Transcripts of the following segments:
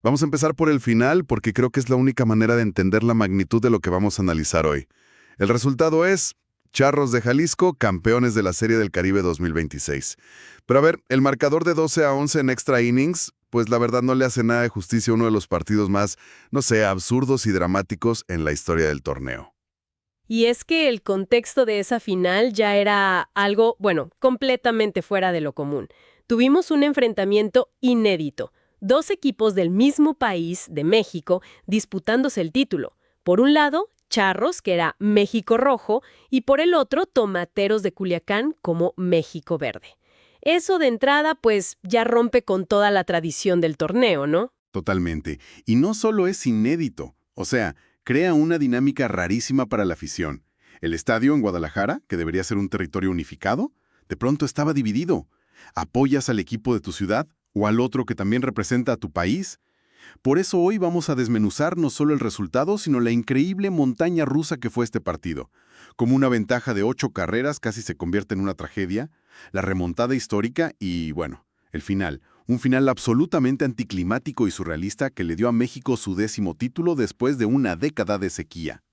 Vamos a empezar por el final porque creo que es la única manera de entender la magnitud de lo que vamos a analizar hoy. El resultado es Charros de Jalisco, campeones de la Serie del Caribe 2026. Pero a ver, el marcador de 12-11 en extra innings, pues la verdad no le hace nada de justicia a uno de los partidos más, no sé, absurdos y dramáticos en la historia del torneo. Y es que el contexto de esa final ya era algo, bueno, completamente fuera de lo común. Tuvimos un enfrentamiento inédito. Dos equipos del mismo país, de México, disputándose el título. Por un lado, Charros, que era México Rojo, y por el otro, Tomateros de Culiacán, como México Verde. Eso de entrada, pues, ya rompe con toda la tradición del torneo, ¿no? Totalmente. Y no solo es inédito, o sea, crea una dinámica rarísima para la afición. El estadio en Guadalajara, que debería ser un territorio unificado, de pronto estaba dividido. ¿Apoyas al equipo de tu ciudad o al otro que también representa a tu país? Por eso hoy vamos a desmenuzar no solo el resultado, sino la increíble montaña rusa que fue este partido. Como una ventaja de 8 carreras casi se convierte en una tragedia, la remontada histórica y, bueno, el final. Un final absolutamente anticlimático y surrealista que le dio a México su 10º título después de una década de sequía.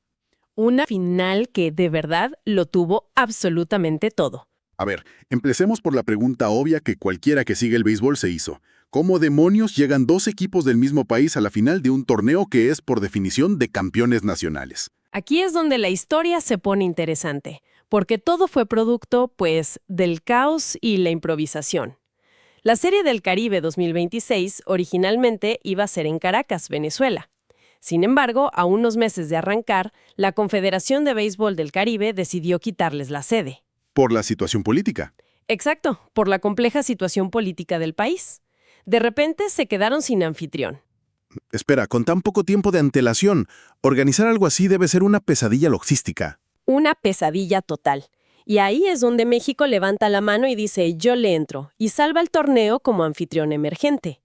Una final que de verdad lo tuvo absolutamente todo. A ver, empecemos por la pregunta obvia que cualquiera que siga el béisbol se hizo. ¿Cómo demonios llegan dos equipos del mismo país a la final de un torneo que es, por definición, de campeones nacionales? Aquí es donde la historia se pone interesante, porque todo fue producto, pues, del caos y la improvisación. La Serie del Caribe 2026 originalmente iba a ser en Caracas, Venezuela. Sin embargo, a unos meses de arrancar, la Confederación de Béisbol del Caribe decidió quitarles la sede. Por la situación política. Exacto, por la compleja situación política del país. De repente se quedaron sin anfitrión. Espera, con tan poco tiempo de antelación, organizar algo así debe ser una pesadilla logística. Una pesadilla total. Y ahí es donde México levanta la mano y dice, yo le entro, y salva el torneo como anfitrión emergente.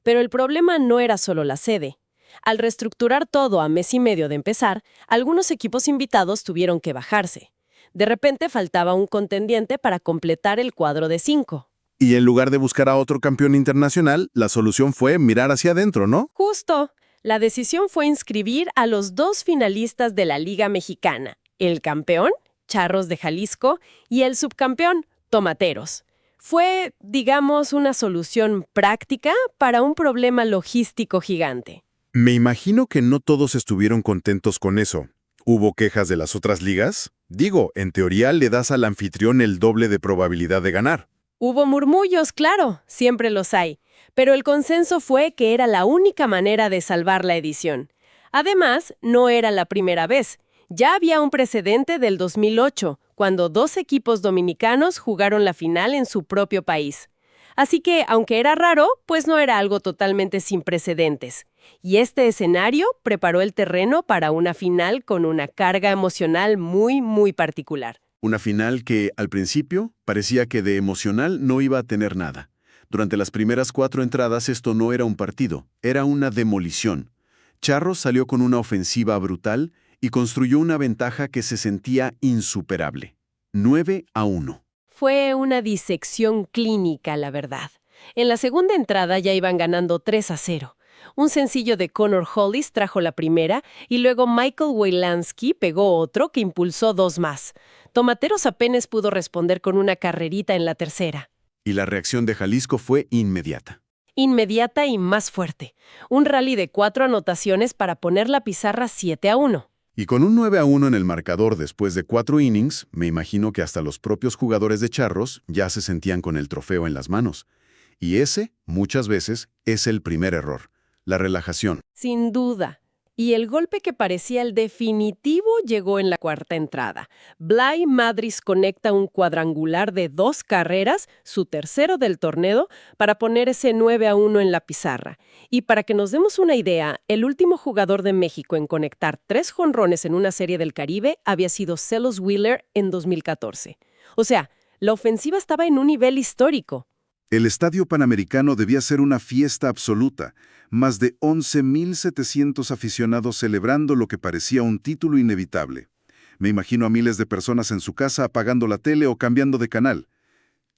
Pero el problema no era solo la sede. Al reestructurar todo a mes y medio de empezar, algunos equipos invitados tuvieron que bajarse. De repente faltaba un contendiente para completar el cuadro de 5. Y en lugar de buscar a otro campeón internacional, la solución fue mirar hacia adentro, ¿no? Justo. La decisión fue inscribir a los dos finalistas de la Liga Mexicana, el campeón, Charros de Jalisco, y el subcampeón, Tomateros. Fue, digamos, una solución práctica para un problema logístico gigante. Me imagino que no todos estuvieron contentos con eso. ¿Hubo quejas de las otras ligas? Digo, en teoría le das al anfitrión el doble de probabilidad de ganar. Hubo murmullos, claro, siempre los hay, pero el consenso fue que era la única manera de salvar la edición. Además, no era la primera vez. Ya había un precedente del 2008, cuando dos equipos dominicanos jugaron la final en su propio país. Así que, aunque era raro, pues no era algo totalmente sin precedentes. Y este escenario preparó el terreno para una final con una carga emocional muy, muy particular. Una final que, al principio, parecía que de emocional no iba a tener nada. Durante las primeras 4 entradas esto no era un partido, era una demolición. Charros salió con una ofensiva brutal y construyó una ventaja que se sentía insuperable. 9-1. Fue una disección clínica, la verdad. En la segunda entrada ya iban ganando 3-0. Un sencillo de Connor Hollis trajo la primera y luego Michael Weylansky pegó otro que impulsó 2 más. Tomateros apenas pudo responder con una carrerita en la tercera. Y la reacción de Jalisco fue inmediata. Inmediata y más fuerte. Un rally de 4 anotaciones para poner la pizarra 7-1. Y con un 9-1 en el marcador después de 4 innings, me imagino que hasta los propios jugadores de Charros ya se sentían con el trofeo en las manos. Y ese, muchas veces, es el primer error. La relajación. Sin duda. Y el golpe que parecía el definitivo llegó en la cuarta entrada. Bly Madris conecta un cuadrangular de 2 carreras, su tercero del torneo, para poner ese 9-1 en la pizarra. Y para que nos demos una idea, el último jugador de México en conectar 3 jonrones en una serie del Caribe había sido Celos Wheeler en 2014. O sea, la ofensiva estaba en un nivel histórico. El Estadio Panamericano debía ser una fiesta absoluta. Más de 11.700 aficionados celebrando lo que parecía un título inevitable. Me imagino a miles de personas en su casa apagando la tele o cambiando de canal.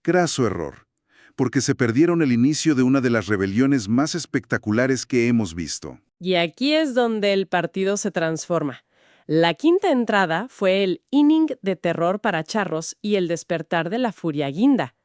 Graso error. porque se perdieron el inicio de una de las rebeliones más espectaculares que hemos visto. Y aquí es donde el partido se transforma. La quinta entrada fue el inning de terror para Charros y el despertar de la furia guinda.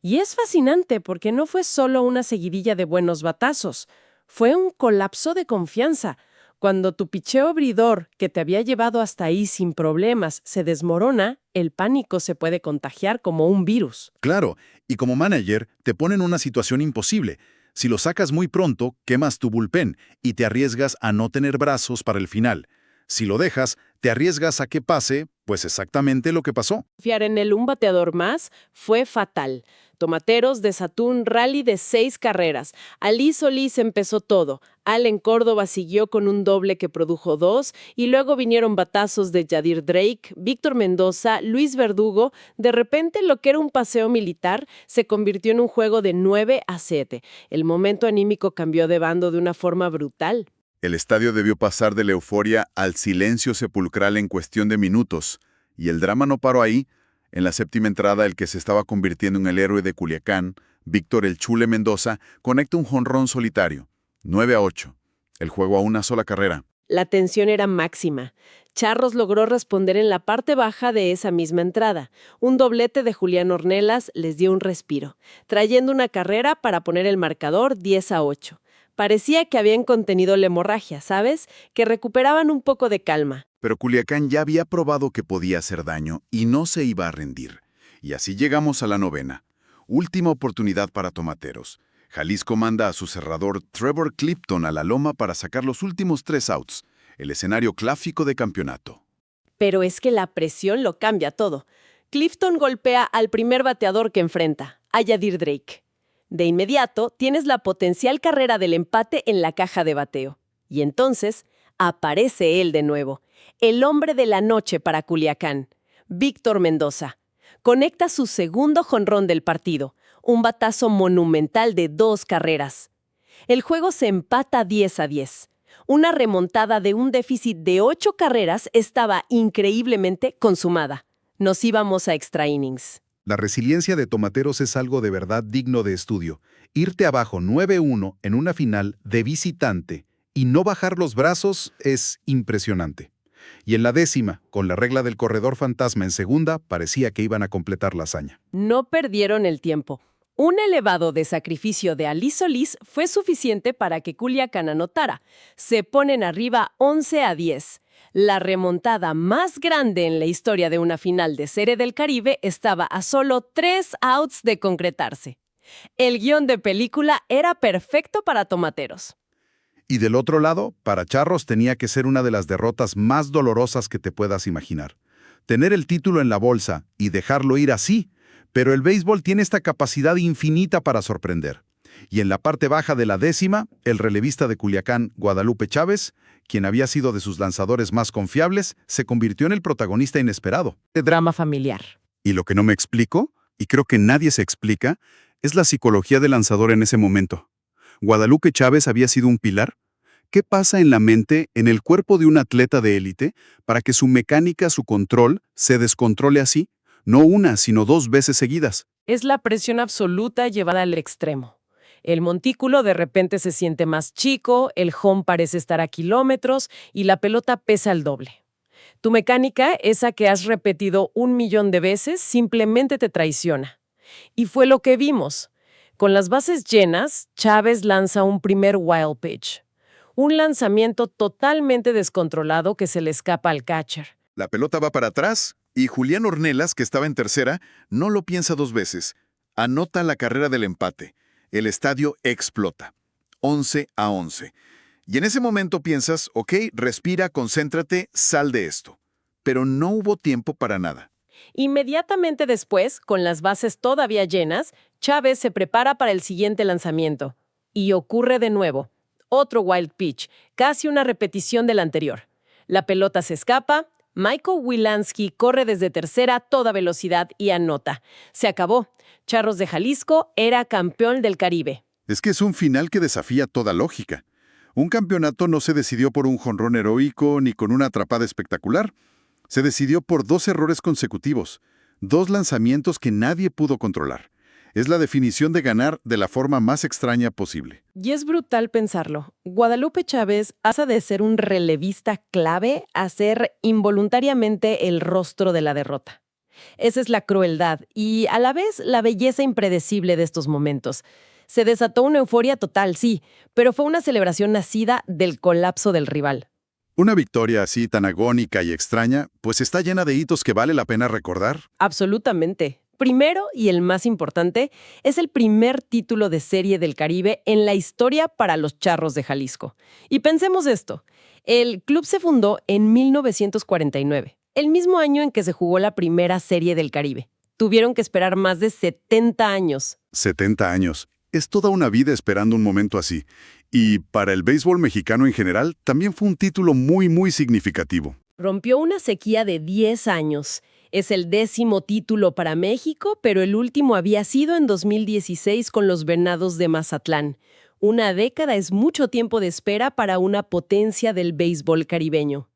Y es fascinante porque no fue solo una seguidilla de buenos batazos, fue un colapso de confianza. Cuando tu picheo abridor, que te había llevado hasta ahí sin problemas, se desmorona, el pánico se puede contagiar como un virus. Claro, y como manager te ponen en una situación imposible. Si lo sacas muy pronto, quemas tu bullpen y te arriesgas a no tener brazos para el final. Si lo dejas, te arriesgas a que pase, pues exactamente lo que pasó. Confiar en un bateador más fue fatal. Tomateros desató un rally de 6 carreras. Ali Solís empezó todo. Allen Córdoba siguió con un doble que produjo 2 y luego vinieron batazos de Yadir Drake, Víctor Mendoza, Luis Verdugo. De repente lo que era un paseo militar se convirtió en un juego de 9-7. El momento anímico cambió de bando de una forma brutal. El estadio debió pasar de la euforia al silencio sepulcral en cuestión de minutos, y el drama no paró ahí. En la séptima entrada, el que se estaba convirtiendo en el héroe de Culiacán, Víctor El Chule Mendoza, conecta un jonrón solitario, 9-8, el juego a una sola carrera. La tensión era máxima. Charros logró responder en la parte baja de esa misma entrada. Un doblete de Julián Ornelas les dio un respiro, trayendo una carrera para poner el marcador 10-8. Parecía que habían contenido la hemorragia, ¿sabes? Que recuperaban un poco de calma. Pero Culiacán ya había probado que podía hacer daño y no se iba a rendir. Y así llegamos a la novena. Última oportunidad para Tomateros. Jalisco manda a su cerrador Trevor Clifton a la loma para sacar los últimos 3 outs, el escenario clásico de campeonato. Pero es que la presión lo cambia todo. Clifton golpea al primer bateador que enfrenta, a Yadir Drake. De inmediato, tienes la potencial carrera del empate en la caja de bateo. Y entonces, aparece él de nuevo, el hombre de la noche para Culiacán, Víctor Mendoza. Conecta su segundo jonrón del partido, un batazo monumental de 2 carreras. El juego se empata 10-10. Una remontada de un déficit de 8 carreras estaba increíblemente consumada. Nos íbamos a extra innings. La resiliencia de Tomateros es algo de verdad digno de estudio. Irte abajo 9-1 en una final de visitante y no bajar los brazos es impresionante. Y en la décima, con la regla del corredor fantasma en segunda, parecía que iban a completar la hazaña. No perdieron el tiempo. Un elevado de sacrificio de Ali Solís fue suficiente para que Culiacán anotara. Se ponen arriba 11-10. La remontada más grande en la historia de una final de Serie del Caribe estaba a solo 3 outs de concretarse. El guión de película era perfecto para Tomateros. Y del otro lado, para Charros tenía que ser una de las derrotas más dolorosas que te puedas imaginar. Tener el título en la bolsa y dejarlo ir así, pero el béisbol tiene esta capacidad infinita para sorprender. Y en la parte baja de la décima, el relevista de Culiacán, Guadalupe Chávez, quien había sido de sus lanzadores más confiables, se convirtió en el protagonista inesperado. De drama familiar. Y lo que no me explico, y creo que nadie se explica, es la psicología del lanzador en ese momento. ¿Guadalupe Chávez había sido un pilar? ¿Qué pasa en la mente, en el cuerpo de un atleta de élite, para que su mecánica, su control, se descontrole así? No una, sino 2 veces seguidas. Es la presión absoluta llevada al extremo. El montículo de repente se siente más chico, el home parece estar a kilómetros y la pelota pesa el doble. Tu mecánica, esa que has repetido 1.000.000 de veces, simplemente te traiciona. Y fue lo que vimos. Con las bases llenas, Chávez lanza un primer wild pitch. Un lanzamiento totalmente descontrolado que se le escapa al catcher. La pelota va para atrás y Julián Ornelas, que estaba en tercera, no lo piensa 2 veces. Anota la carrera del empate. El estadio explota. 11-11. Y en ese momento piensas, ok, respira, concéntrate, sal de esto. Pero no hubo tiempo para nada. Inmediatamente después, con las bases todavía llenas, Chávez se prepara para el siguiente lanzamiento. Y ocurre de nuevo. Otro wild pitch, casi una repetición del anterior. La pelota se escapa, Michael Wilansky corre desde tercera a toda velocidad y anota. Se acabó. Charros de Jalisco era campeón del Caribe. Es que es un final que desafía toda lógica. Un campeonato no se decidió por un jonrón heroico ni con una atrapada espectacular. Se decidió por 2 errores consecutivos, 2 lanzamientos que nadie pudo controlar. Es la definición de ganar de la forma más extraña posible. Y es brutal pensarlo. Guadalupe Chávez pasa de ser un relevista clave a ser involuntariamente el rostro de la derrota. Esa es la crueldad y, a la vez, la belleza impredecible de estos momentos. Se desató una euforia total, sí, pero fue una celebración nacida del colapso del rival. Una victoria así tan agónica y extraña, pues está llena de hitos que vale la pena recordar. Absolutamente. Primero, y el más importante, es el primer título de Serie del Caribe en la historia para los Charros de Jalisco. Y pensemos esto, el club se fundó en 1949, el mismo año en que se jugó la primera Serie del Caribe. Tuvieron que esperar más de 70 años. 70 años. Es toda una vida esperando un momento así. Y para el béisbol mexicano en general, también fue un título muy significativo. Rompió una sequía de 10 años. Es el 10º título para México, pero el último había sido en 2016 con los Venados de Mazatlán. Una década es mucho tiempo de espera para una potencia del béisbol caribeño.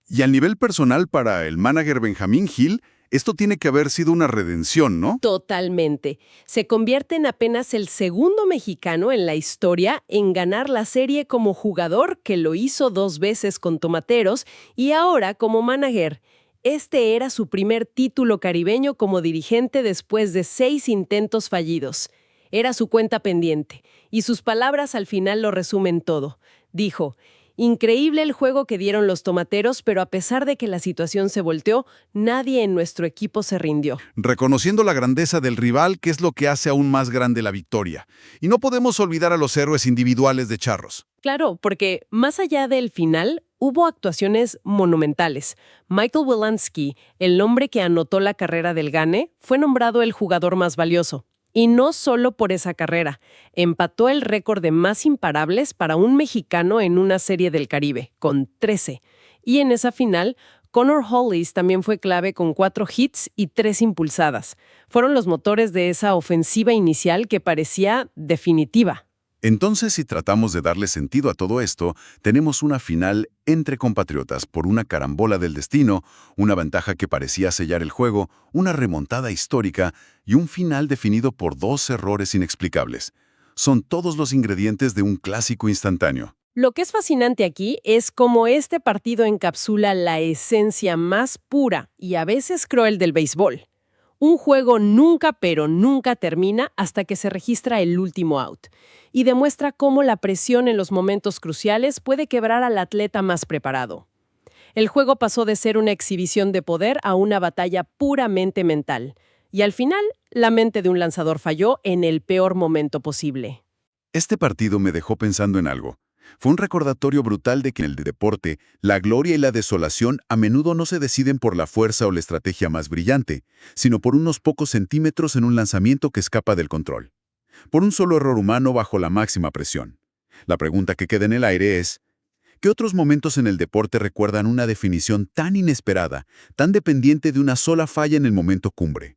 Y al nivel personal para el manager Benjamín Gil, esto tiene que haber sido una redención, ¿no? Totalmente. Se convierte en apenas el segundo mexicano en la historia en ganar la serie como jugador, que lo hizo 2 veces con Tomateros, y ahora como manager. Este era su primer título caribeño como dirigente después de 6 intentos fallidos. Era su cuenta pendiente, y sus palabras al final lo resumen todo. Dijo: increíble el juego que dieron los Tomateros, pero a pesar de que la situación se volteó, nadie en nuestro equipo se rindió. Reconociendo la grandeza del rival, que es lo que hace aún más grande la victoria. Y no podemos olvidar a los héroes individuales de Charros. Claro, porque más allá del final, hubo actuaciones monumentales. Michael Wilansky, el hombre que anotó la carrera del Gane, fue nombrado el jugador más valioso. Y no solo por esa carrera, empató el récord de más imparables para un mexicano en una Serie del Caribe, con 13. Y en esa final, Connor Hollis también fue clave con 4 hits y 3 impulsadas. Fueron los motores de esa ofensiva inicial que parecía definitiva. Entonces, si tratamos de darle sentido a todo esto, tenemos una final entre compatriotas por una carambola del destino, una ventaja que parecía sellar el juego, una remontada histórica y un final definido por 2 errores inexplicables. Son todos los ingredientes de un clásico instantáneo. Lo que es fascinante aquí es cómo este partido encapsula la esencia más pura y a veces cruel del béisbol. Un juego nunca, pero nunca termina hasta que se registra el último out. Y demuestra cómo la presión en los momentos cruciales puede quebrar al atleta más preparado. El juego pasó de ser una exhibición de poder a una batalla puramente mental. Y al final, la mente de un lanzador falló en el peor momento posible. Este partido me dejó pensando en algo. Fue un recordatorio brutal de que en el deporte, la gloria y la desolación a menudo no se deciden por la fuerza o la estrategia más brillante, sino por unos pocos centímetros en un lanzamiento que escapa del control. Por un solo error humano bajo la máxima presión. La pregunta que queda en el aire es, ¿qué otros momentos en el deporte recuerdan una definición tan inesperada, tan dependiente de una sola falla en el momento cumbre?